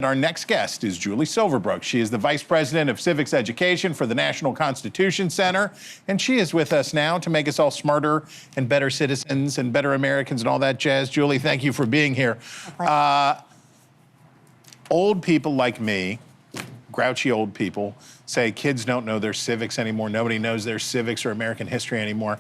Our next guest is Julie Silverbrook. She is the Vice President of Civics Education for the National Constitution Center, and she is with us now to make us all smarter and better citizens and better Americans and all that jazz. Julie, thank you for being here. Old people like me, grouchy old people, say kids don't know their civics anymore. Nobody knows their civics or American history anymore.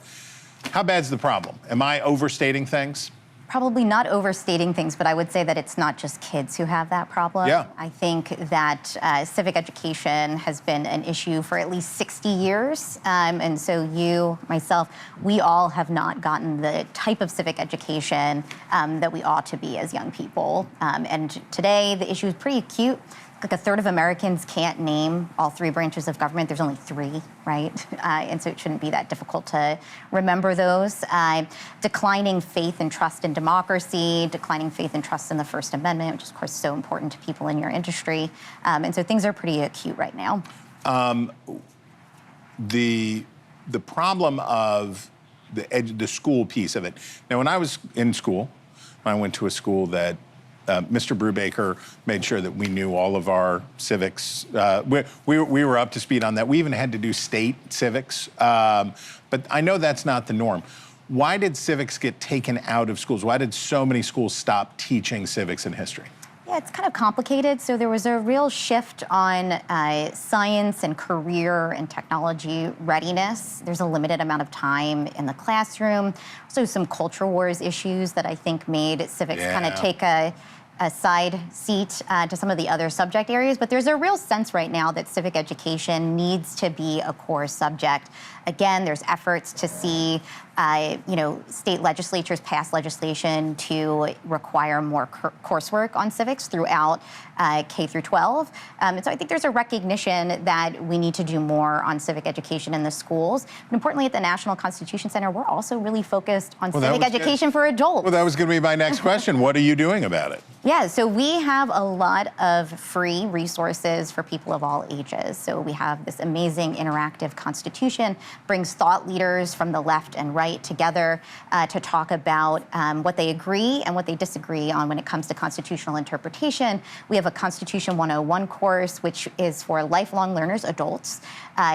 How bad's the problem? Am I overstating things? Probably not overstating things, but I would say that it's not just kids who have that problem. Yeah. I think that civic education has been an issue for at least 60 years. And so you, myself, we all have not gotten the type of civic education that we ought to be as young people. And today, the issue is pretty acute. Like a third of Americans can't name all three branches of government. There's only three, right? And so it shouldn't be that difficult to remember those. Declining faith and trust in democracy, declining faith and trust in the First Amendment, which is, of course, so important to people in your industry. And so things are pretty acute right now. The problem of the school piece of it. Now, when I was in school, I went to a school that Mr. Brubaker made sure that we knew all of our civics. We were up to speed on that. We even had to do state civics, but I know that's not the norm. Why did civics get taken out of schools? Why did so many schools stop teaching civics and history? Yeah, it's kind of complicated. So there was a real shift on science and career and technology readiness. There's a limited amount of time in the classroom. Also some culture wars issues that I think made civics kind of take a side seat to some of the other subject areas, but there's a real sense right now that civic education needs to be a core subject. Again, there's efforts to see state legislatures pass legislation to require more coursework on civics throughout K through 12. And so I think there's a recognition that we need to do more on civic education in the schools. But importantly, at the National Constitution Center, we're also really focused on civic education for adults. Well, that was going to be my next question. What are you doing about it? Yeah, so we have a lot of free resources for people of all ages. So we have this amazing interactive constitution, brings thought leaders from the left and right together to talk about what they agree and what they disagree on when it comes to constitutional interpretation. We have a Constitution 101 course, which is for lifelong learners, adults,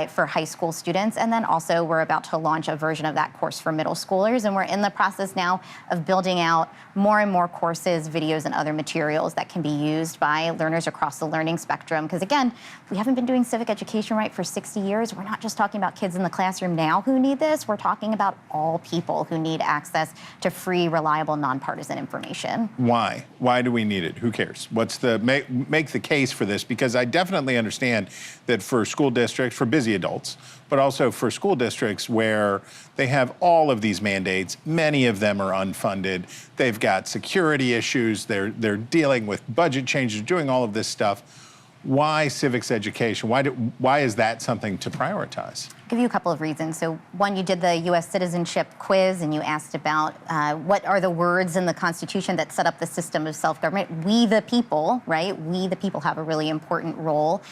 for high school students. And then also we're about to launch a version of that course for middle schoolers. And we're in the process now of building out more and more courses, videos, and other materials that can be used by learners across the learning spectrum. Because again, we haven't been doing civic education right for 60 years. We're not just talking about kids in the classroom now who need this. We're talking about all people who need access to free, reliable, nonpartisan information. Why? Why do we need it? Who cares? What's the make the case for this? Because I definitely understand that for school districts, for busy adults, but also for school districts where they have all of these mandates, many of them are unfunded. They've got security issues. They're dealing with budget changes, doing all of this stuff. Why civics education? Why is that something to prioritize? I'll give you a couple of reasons. So one, you did the U.S. citizenship quiz and you asked about what are the words in the Constitution that set up the system of self-government. We the people, right? We the people have a really important role.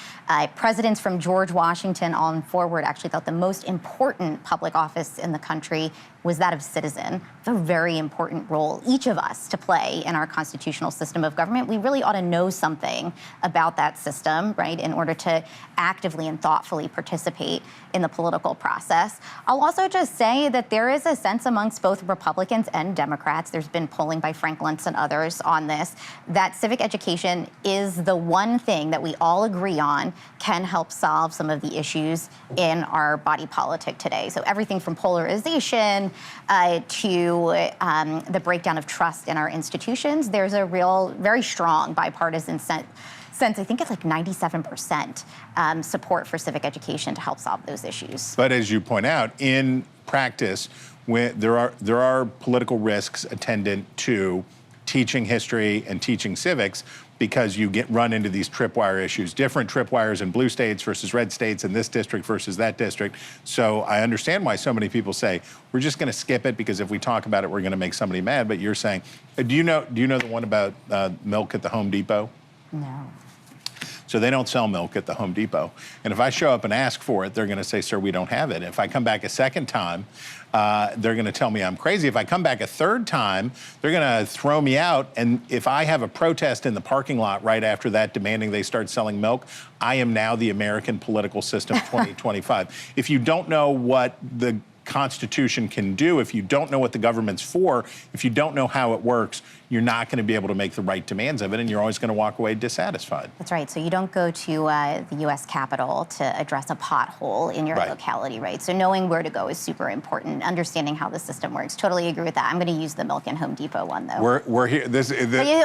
Presidents from George Washington on forward actually thought the most important public office in the country was that of citizen. It's a very important role, each of us, to play in our constitutional system of government. We really ought to know something about that system, right, in order to actively and thoughtfully participate in the political process. I'll also just say that there is a sense amongst both Republicans and Democrats, there's been polling by Frank Luntz and others on this, that civic education is the one thing that we all agree on can help solve some of the issues in our body politic today. So everything from polarization to the breakdown of trust in our institutions, there's a real, very strong bipartisan sense. I think it's like 97% support for civic education to help solve those issues. But as you point out, in practice, when there are political risks attendant to teaching history and teaching civics because you run into these tripwire issues, different tripwires in blue states versus red states, in this district versus that district. So I understand why so many people say, we're just going to skip it because if we talk about it, we're going to make somebody mad. But you're saying, do you know the one about milk at the Home Depot? No. So they don't sell milk at the Home Depot. And if I show up and ask for it, they're going to say, sir, we don't have it. If I come back a second time, they're going to tell me I'm crazy. If I come back a third time, they're going to throw me out. And if I have a protest in the parking lot right after that demanding they start selling milk, I am now the American political system 2025. If you don't know what the Constitution can do, if you don't know what the government's for, if you don't know how it works, you're not going to be able to make the right demands of it, and you're always going to walk away dissatisfied. That's right. So you don't go to the U.S. Capitol to address a pothole in your locality, right? So knowing where to go is super important. Understanding how the system works. Totally agree with that. I'm going to use the milk in Home Depot one, though. We're here.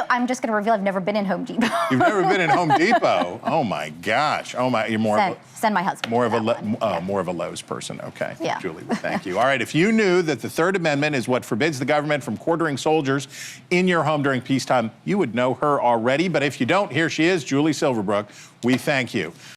I'm just going to reveal I've never been in Home Depot. You've never been in Home Depot? Oh my gosh! Oh my! You're more send my husband. More of a Lowe's person. Okay. Yeah. Julie, thank you. All right. If you knew that the Third Amendment is what forbids the government from quartering soldiers in your home during peacetime, you would know her already. But if you don't, here she is, Julie Silverbrook. We thank you.